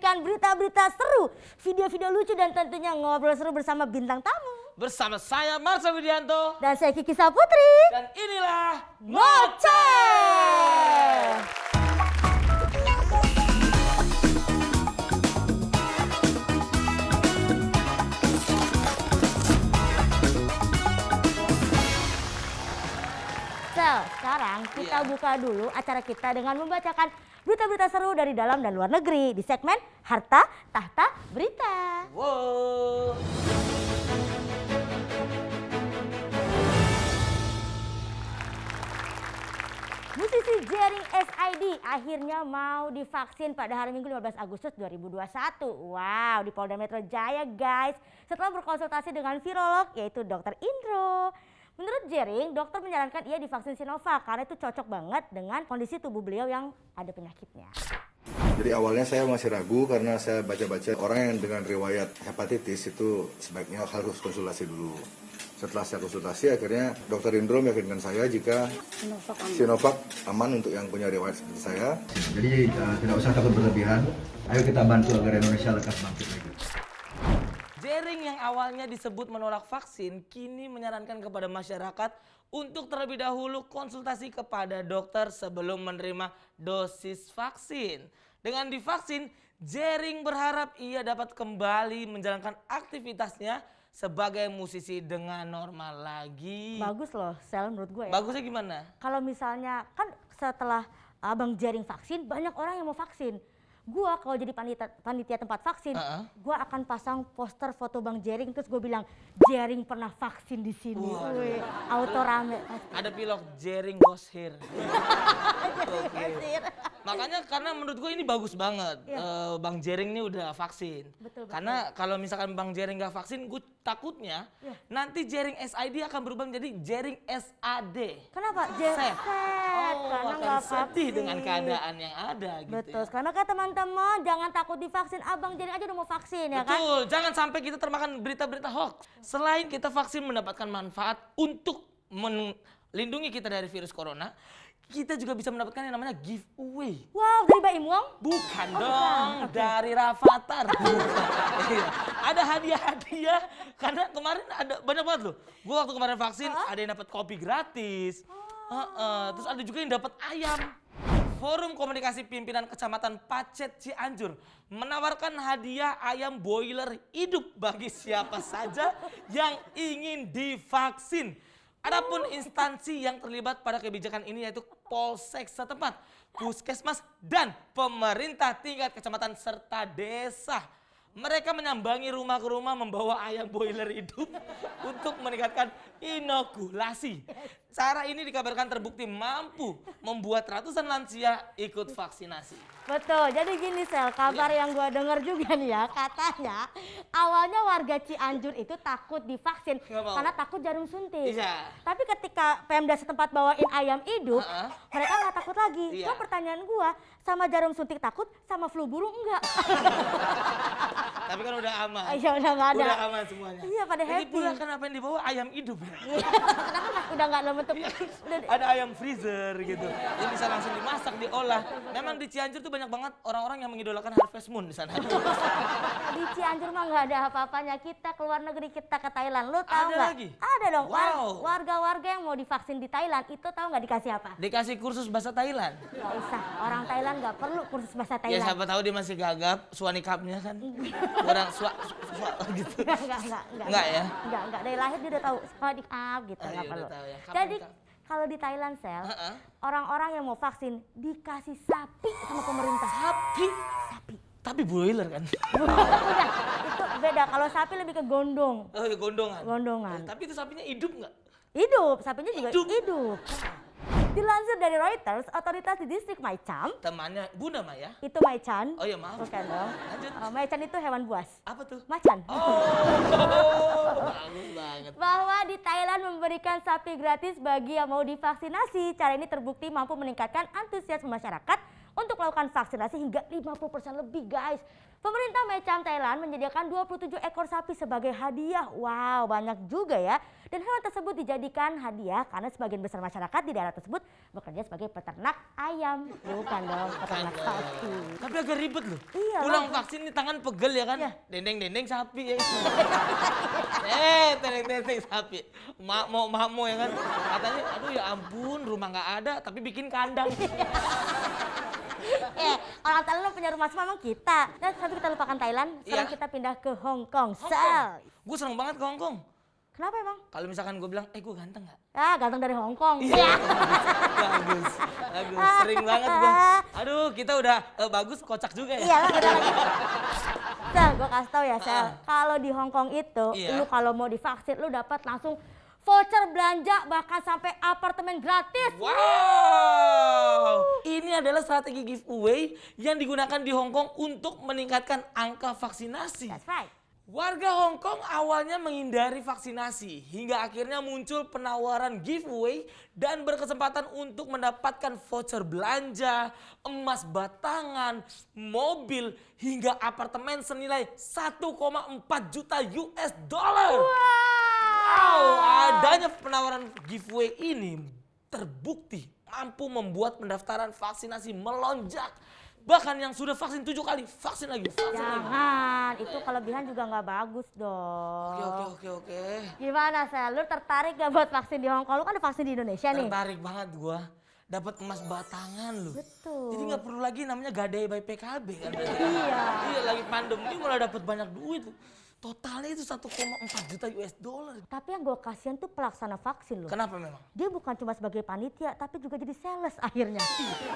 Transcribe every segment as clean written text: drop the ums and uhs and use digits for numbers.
menyajikan berita-berita seru, video-video lucu dan tentunya ngobrol seru bersama bintang tamu. Bersama saya Marsha Widianto. Dan saya Kiki Saputri. Dan inilah Ngoceh. Sekarang kita buka dulu acara kita dengan membacakan berita-berita seru dari dalam dan luar negeri di segmen Harta Tahta Berita. Wow. Musisi Jering SID akhirnya mau divaksin pada hari Minggu 15 Agustus 2021. Wow, di Polda Metro Jaya guys. Setelah berkonsultasi dengan virolog yaitu Dr. Indro. Menurut Jering, dokter menyarankan ia divaksin Sinovac karena itu cocok banget dengan kondisi tubuh beliau yang ada penyakitnya. Jadi awalnya saya masih ragu karena saya baca-baca orang yang dengan riwayat hepatitis itu sebaiknya harus konsultasi dulu. Setelah saya konsultasi akhirnya Dr. Indro meyakinkan saya jika Sinovac aman untuk yang punya riwayat seperti saya. Jadi tidak usah takut berlebihan, ayo kita bantu agar Indonesia lekas bangkit lagi. Jering yang awalnya disebut menolak vaksin, kini menyarankan kepada masyarakat untuk terlebih dahulu konsultasi kepada dokter sebelum menerima dosis vaksin. Dengan divaksin, Jering berharap ia dapat kembali menjalankan aktivitasnya sebagai musisi dengan normal lagi. Bagus loh, Sel, menurut gue ya. Bagusnya gimana? Kalau misalnya kan setelah Abang Jering vaksin, banyak orang yang mau vaksin. Gua kalau jadi panitia tempat vaksin, gua akan pasang poster foto Bang Jering terus gue bilang Jering pernah vaksin di sini. Wih, auto rame. Ada pilok Jering was here. Okay. Makanya karena menurut gue ini bagus banget. Bang Jering ini udah vaksin. Betul. Karena kalau misalkan Bang Jering nggak vaksin, gue takutnya nanti Jering SID akan berubah menjadi Jering SAD. Kenapa? Set. Karena akan nggak sedih vaksin. dengan keadaan yang ada gitu. Betul. Ya. Karena kan teman-teman jangan takut divaksin. Abang Jering aja udah mau vaksin ya kan? Betul. Jangan sampai kita termakan berita-berita hoax. Selain kita vaksin mendapatkan manfaat untuk melindungi kita dari virus corona, kita juga bisa mendapatkan yang namanya giveaway. Wow, dari Baim Wong? Bukan dong, dari Rafathar. Iya. Ada hadiah-hadiah karena kemarin ada banyak banget loh. Gue waktu kemarin vaksin ada yang dapat kopi gratis. Terus ada juga yang dapat ayam. Forum Komunikasi Pimpinan Kecamatan Pacet Cianjur menawarkan hadiah ayam boiler hidup bagi siapa saja yang ingin divaksin. Adapun instansi yang terlibat pada kebijakan ini yaitu Polsek setempat, Puskesmas, dan pemerintah tingkat kecamatan serta desa. Mereka menyambangi rumah ke rumah membawa ayam boiler hidup untuk meningkatkan inokulasi. Cara ini dikabarkan terbukti mampu membuat ratusan lansia ikut vaksinasi. Betul, jadi gini Sel, kabar yang gue dengar juga nih ya, katanya awalnya warga Cianjur itu takut divaksin karena takut jarum suntik. Iya. Tapi ketika Pemda setempat bawain ayam hidup, mereka nggak takut lagi. Iya. Cuma pertanyaan gue, sama jarum suntik takut, sama flu burung enggak? Tapi kan udah aman. Iya udah nggak ada. Udah aman semuanya. Iya pada Lagi happy. pula kan apa yang dibawa ayam hidup ya. Karena kan udah nggak dalam bentuk. Ada ayam freezer gitu. Yang bisa langsung dimasak, diolah. Memang di Cianjur tuh banyak banget orang-orang yang mengidolakan Harvest Moon di sana. Di Cianjur mah nggak ada apa-apanya. Kita keluar negeri, kita ke Thailand. Lu tahu Ada nggak? lagi? Ada dong. Wow. Warga-warga yang mau divaksin di Thailand itu tahu nggak dikasih apa? Dikasih kursus bahasa Thailand. Nggak usah. Orang Thailand nggak perlu kursus bahasa Ya Thailand. siapa tahu dia masih gagap, suanikapnya kan. Orang gitu. Enggak ya? Enggak. Dari lahir dia udah tahu Sawadikap gitu. Oh, Nggak iya, perlu. udah tahu ya. Kapan, Jadi Kak? kalau di Thailand Sel, orang-orang yang mau vaksin dikasih sapi sama pemerintah. Sapi. Tapi broiler kan. Udah, itu beda. Kalau sapi lebih ke gondong. Oh, ya gondongan. Gondongan. Tapi itu sapinya hidup nggak? Hidup, sapinya juga Hidup. hidup. Dilansir dari Reuters, otoritas di distrik Maichan, Temannya Bunda Maya. itu Maichan. Oh ya maaf. Bukan dong. Lanjut. Maichan itu hewan buas. Apa tuh? Macan. Bagus banget. Bahwa di Thailand memberikan sapi gratis bagi yang mau divaksinasi. Cara ini terbukti mampu meningkatkan antusiasme masyarakat untuk melakukan vaksinasi hingga 50% lebih guys. Pemerintah Mecham Thailand menyediakan 27 ekor sapi sebagai hadiah. Wow, banyak juga ya. Dan hewan tersebut dijadikan hadiah karena sebagian besar masyarakat di daerah tersebut bekerja sebagai peternak ayam. Bukan dong, peternak sapi. Tapi agak ribet loh. Iya, Pulang lah. vaksin ini tangan pegel ya kan? Iya. Dendeng-dendeng sapi ya. Dendeng-dendeng sapi. Mak-mo ya kan? Katanya, aduh ya ampun rumah nggak ada tapi bikin kandang. Orang Thailand punya rumah semua emang kita. Dan tapi kita lupakan Thailand, sekarang Iya. kita pindah ke Hong Kong. Gue seneng banget ke Hong Kong. Kenapa emang? Kalau misalkan gue bilang, gue ganteng nggak? Ah, ganteng dari Hong Kong. Iya. Bagus. Sering banget gue. Aduh, kita udah bagus, kocak juga ya. Iya, udah lagi. Sel, gue kasih tau ya, Sel. Kalau di Hong Kong itu, Iya. lu kalau mau divaksin, lu dapat langsung voucher belanja bahkan sampai apartemen gratis. Wow. Ini adalah strategi giveaway yang digunakan di Hong Kong untuk meningkatkan angka vaksinasi. That's right. Warga Hong Kong awalnya menghindari vaksinasi hingga akhirnya muncul penawaran giveaway dan berkesempatan untuk mendapatkan voucher belanja, emas batangan, mobil hingga apartemen senilai 1,4 juta US dollar. Wow, adanya penawaran giveaway ini terbukti mampu membuat pendaftaran vaksinasi melonjak. Bahkan yang sudah vaksin 7 kali, vaksin lagi. Jangan, itu kelebihan juga nggak bagus dong. Oke. Gimana, Sel? Lu tertarik gak buat vaksin di Hong Kong? Lu kan ada vaksin di Indonesia nih. Tertarik banget gua. Dapat emas batangan loh. Betul. Jadi nggak perlu lagi namanya gadai by PKB kan. Iya. Iya, lagi pandemi malah dapat banyak duit. Totalnya itu 1,4 juta US dollar. Tapi yang gue kasihan tuh pelaksana vaksin loh. Kenapa memang? Dia bukan cuma sebagai panitia, tapi juga jadi sales akhirnya.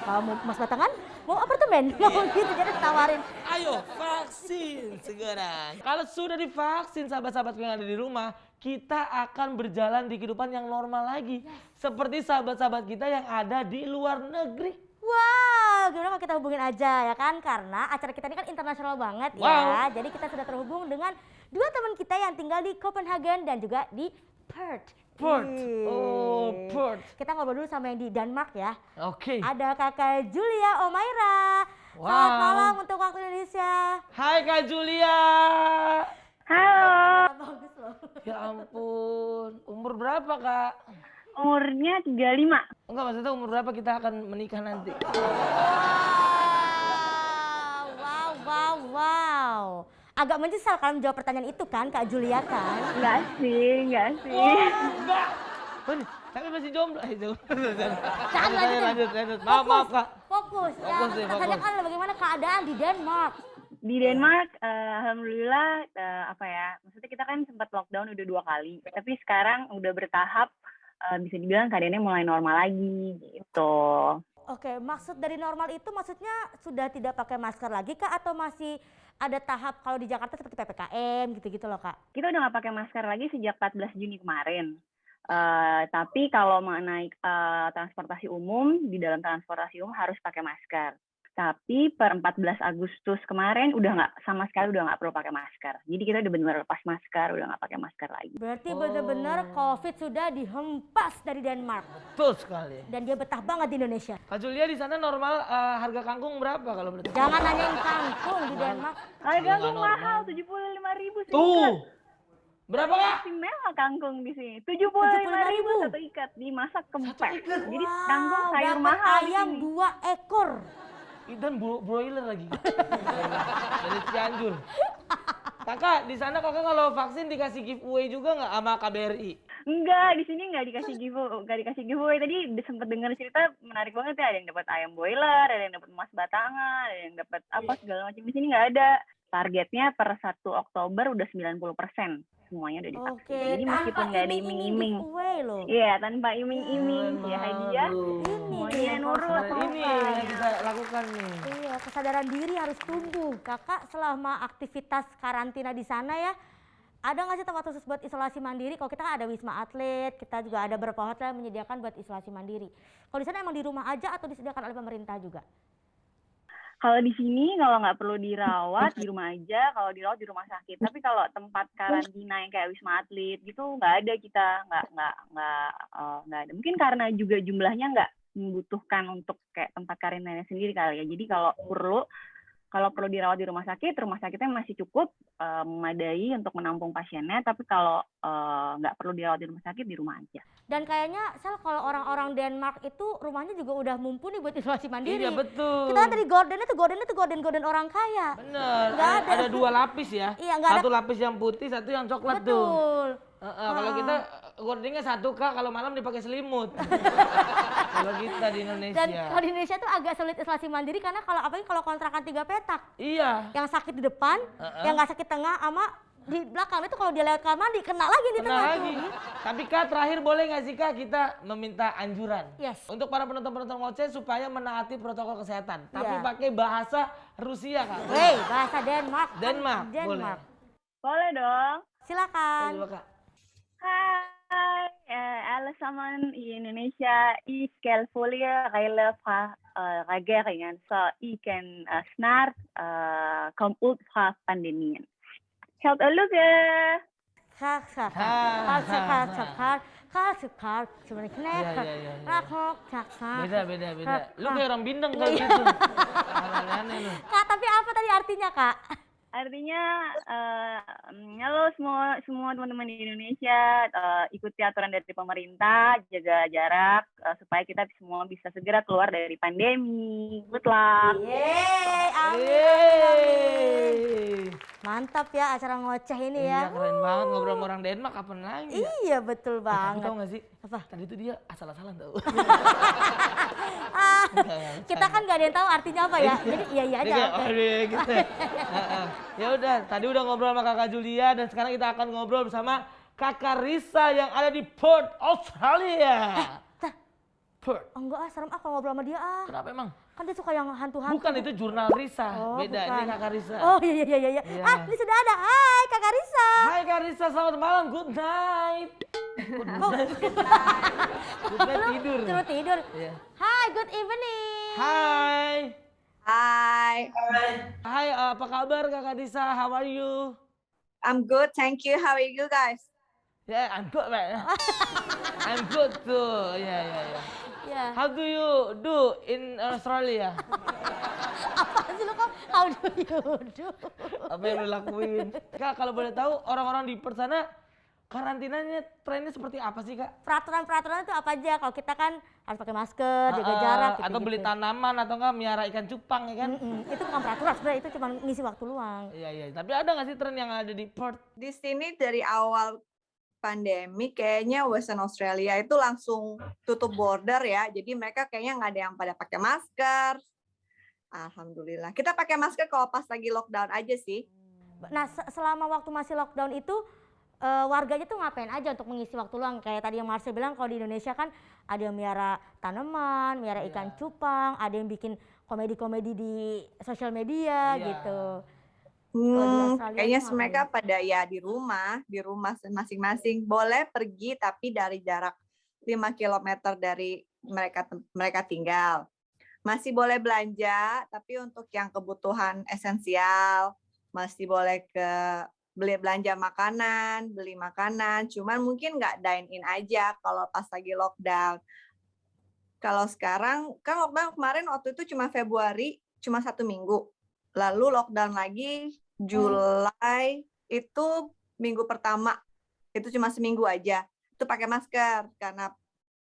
Kalau mau emas batangan, mau apartemen, mau gitu, jadi tawarin. Ayo vaksin segera. Kalau sudah divaksin sahabat-sahabatku yang ada di rumah, kita akan berjalan di kehidupan yang normal lagi. Seperti sahabat-sahabat kita yang ada di luar negeri. Wow, gimana kalau kita hubungin aja ya kan? Karena acara kita ini kan internasional banget ya. Jadi kita sudah terhubung dengan dua teman kita yang tinggal di Copenhagen dan juga di Perth. Perth. Kita ngobrol dulu sama yang di Denmark ya. Oke. Ada kakak Julia Omaira. Selamat malam untuk waktu Indonesia. Hai Kak Julia. Halo, Bagus loh. Ya ampun, umur berapa Kak? umurnya 35. Enggak, maksudnya umur berapa kita akan menikah nanti? Wow. Agak menyesal kalau menjawab pertanyaan itu kan Kak Julia kan? Enggak sih. Enggak. Tapi masih jomblo. Jangan Lanjut. Maaf Kak. Fokus ya. Fokus nih, Katanya fokus. kan bagaimana keadaan di Denmark. Di Denmark, alhamdulillah, maksudnya kita kan sempat lockdown udah 2 kali. Tapi sekarang udah bertahap, bisa dibilang keadaannya mulai normal lagi gitu. Oke, maksud dari normal itu maksudnya sudah tidak pakai masker lagi Kak atau masih ada tahap kalau di Jakarta seperti PPKM gitu-gitu loh Kak? Kita udah nggak pakai masker lagi sejak 14 Juni kemarin. Tapi kalau mengenai transportasi umum, di dalam transportasi umum harus pakai masker. Tapi per 14 Agustus kemarin sama sekali udah nggak perlu pakai masker. Jadi kita udah benar lepas masker, udah nggak pakai masker lagi. Berarti benar-benar COVID sudah dihempas dari Denmark Betul sekali. dan dia betah banget di Indonesia. Kak Julia di sana normal harga kangkung berapa kalau boleh tahu? Jangan nanyain kangkung di Denmark. Harga Nggak kangkung normal. mahal, 75.000 sih. Tuh. Berapa Kak? Masih mewah kangkung di sini. 75.000 satu ikat dimasak kempes. Jadi kangkung sayur dapat mahal di ayam sini. 2 ekor. Dan broiler lagi. Dari Cianjur. Kakak, di sana kakak kalau vaksin dikasih giveaway juga nggak sama KBRI? Enggak, di sini nggak dikasih giveaway. Tadi sempat dengar cerita menarik banget ya. Ada yang dapat ayam boiler, ada yang dapat emas batangan, ada yang dapat apa segala macam. Di sini nggak ada. Targetnya per 1 Oktober udah 90%. Semuanya udah divaksin. Oke, Jadi meskipun nggak ada iming-iming. giveaway loh. Iya, tanpa iming-iming. Ya hadiah. Ini Semuanya nih, nurut. Ini yang kita lakukan nih. Iya, kesadaran diri harus tumbuh. Kakak selama aktivitas karantina di sana ya, ada nggak sih tempat khusus buat isolasi mandiri? Kalau kita kan ada Wisma Atlet, kita juga ada beberapa hotel yang menyediakan buat isolasi mandiri. Kalau di sana emang di rumah aja atau disediakan oleh pemerintah juga? Kalau di sini kalau nggak perlu dirawat di rumah aja, kalau dirawat di rumah sakit. Tapi kalau tempat karantina yang kayak Wisma Atlet gitu nggak ada kita, nggak ada. Mungkin karena juga jumlahnya nggak membutuhkan untuk kayak tempat karantinanya sendiri kali ya. Jadi kalau perlu Kalau perlu dirawat di rumah sakitnya masih cukup memadai untuk menampung pasiennya. Tapi kalau nggak perlu dirawat di rumah sakit, di rumah aja. Dan kayaknya Sel kalau orang-orang Denmark itu rumahnya juga udah mumpuni buat isolasi mandiri. Iya betul. Kita kan tadi gorden orang kaya. Bener, Nggak ada 2 lapis ya. Iya, nggak ada. Satu lapis yang putih, satu yang coklat tuh. Betul. Kalau kita gordingnya 1 Kak, kalau malam dipakai selimut. Kalau kita di Indonesia. Dan kalau di Indonesia tuh agak sulit isolasi mandiri karena apalagi kalau kontrakan 3 petak. Iya. Yang sakit di depan, yang nggak sakit tengah, sama di belakang itu kalau dia lewat kamar mandi kena lagi di Kena tengah. lagi. Tapi Kak, terakhir boleh nggak sih Kak kita meminta anjuran? Yes. Untuk para penonton-penonton ngoceh supaya menaati protokol kesehatan. Tapi Iya. pakai bahasa Rusia Kak. Wey, bahasa Denmark. Denmark, Denmark. Boleh dong. Silakan. Coba Kak. Hai, alle sammen i Indonesia. I skal følge regler fra regeringen, så I kan snart komme ud fra pandemien. Held og lykke! Beda. Lu kayak orang Bindeng kalau gitu. Aneh-aneh lu. Kak, tapi apa tadi artinya, Kak? Artinya, halo semua teman-teman di Indonesia, ikuti aturan dari pemerintah, jaga jarak, supaya kita semua bisa segera keluar dari pandemi. Good luck! Yeay, amin. Yeay. Mantap ya acara ngoceh ini ya. Iya keren banget ngobrol sama orang Denmark kapan lagi ya? Iya, betul Tapi banget. tau gak sih? Apa? Tadi tuh dia asal-asalan tau. Ah, kita kan gak ada yang tahu artinya apa ya. Jadi iya aja. Dia kayak, oh iya gitu. Ya udah, tadi udah ngobrol sama Kakak Julia dan sekarang kita akan ngobrol bersama Kakak Risa yang ada di Perth, Australia. Perth. Oh, enggak serem kalau ngobrol sama dia Kenapa emang? Kan dia suka yang hantu-hantu. Bukan, itu jurnal Risa. Oh, Beda, bukan. ini Kakak Risa. Oh iya. Iya. Ini sudah ada. Hai Kakak Risa. Hai Kak Risa, selamat malam. Good night. Good night tidur. Terus tidur. Iya. Hai, good evening. Hai. Hi, Hai, apa kabar Kakak Risa? How are you? I'm good, thank you. How are you guys? Yeah, I'm good, man. I'm good too. Yeah. Ya. How do you do in Australia? Apa sih lu kok? How do you do? Apa yang lu lakuin? Kak, kalau boleh tahu orang-orang di Perth sana karantinanya trennya seperti apa sih Kak? Peraturan itu apa aja? Kalau kita kan harus pakai masker, jaga jarak gitu. Atau beli tanaman atau enggak miara ikan cupang ya kan? Itu bukan peraturan sebenarnya, itu cuma ngisi waktu luang. Iya. Tapi ada nggak sih tren yang ada di Perth? Di sini dari awal pandemi kayaknya Western Australia itu langsung tutup border ya. Jadi mereka kayaknya nggak ada yang pada pakai masker. Alhamdulillah. Kita pakai masker kalau pas lagi lockdown aja sih. Nah, selama waktu masih lockdown itu warganya tuh ngapain aja untuk mengisi waktu luang? Kayak tadi yang Marcel bilang kalau di Indonesia kan ada yang miara tanaman, miara ikan cupang, ada yang bikin komedi-komedi di sosial media gitu. Kayaknya mereka pada ya di rumah masing-masing. Boleh pergi tapi dari jarak 5 km dari mereka tinggal. Masih boleh belanja, tapi untuk yang kebutuhan esensial masih boleh belanja makanan, beli makanan. Cuman mungkin nggak dine in aja kalau pas lagi lockdown. Kalau sekarang kan lockdown kemarin waktu itu cuma Februari, cuma 1 minggu. Lalu lockdown lagi Juli itu minggu pertama, itu cuma seminggu aja. Itu pakai masker karena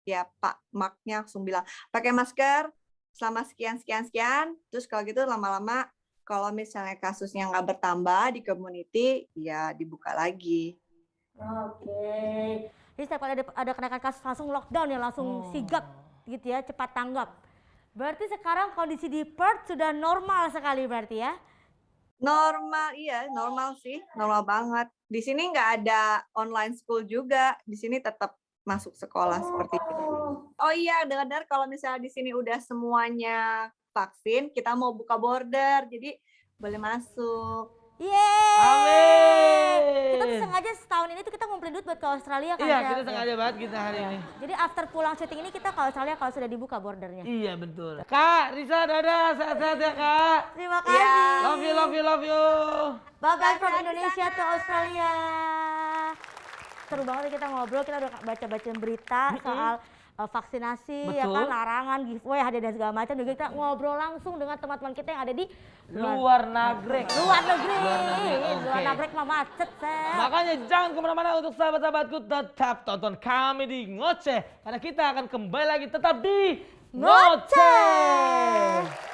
ya Pak Marknya langsung bilang pakai masker selama sekian. Terus kalau gitu lama-lama kalau misalnya kasusnya nggak bertambah di community, ya dibuka lagi. Oke. Jadi setiap kali ada kenaikan kasus langsung lockdown ya, langsung sigap gitu ya, cepat tanggap. Berarti sekarang kondisi di Perth sudah normal sekali berarti ya? Normal, iya normal sih, normal banget. Di sini nggak ada online school juga, di sini tetap masuk sekolah seperti itu. Oh iya, dengar kalau misalnya di sini udah semuanya vaksin, kita mau buka border, jadi boleh masuk. Yeay! Amin! Kita tuh sengaja setahun ini tuh kita ngumpulin duit buat ke Australia kan? Iya, Sel? kita sengaja banget kita hari ini. Jadi after pulang syuting ini kita ke Australia kalau sudah dibuka bordernya. Iya betul. Kak, Risa, dadah, sehat-sehat ya Kak. Terima kasih. Love you. Bye-bye from Indonesia to Australia. Seru banget kita ngobrol, kita udah baca-baca berita soal vaksinasi, ya Betul. kan, larangan, giveaway, hadiah dan segala macam. Juga kita ngobrol langsung dengan teman-teman kita yang ada di Luar nagrek. luar negeri. Oke. Luar nagrek mah macet, Sep. Makanya jangan kemana-mana untuk sahabat-sahabatku, tetap tonton kami di Ngoceh. Karena kita akan kembali lagi tetap di Ngoceh.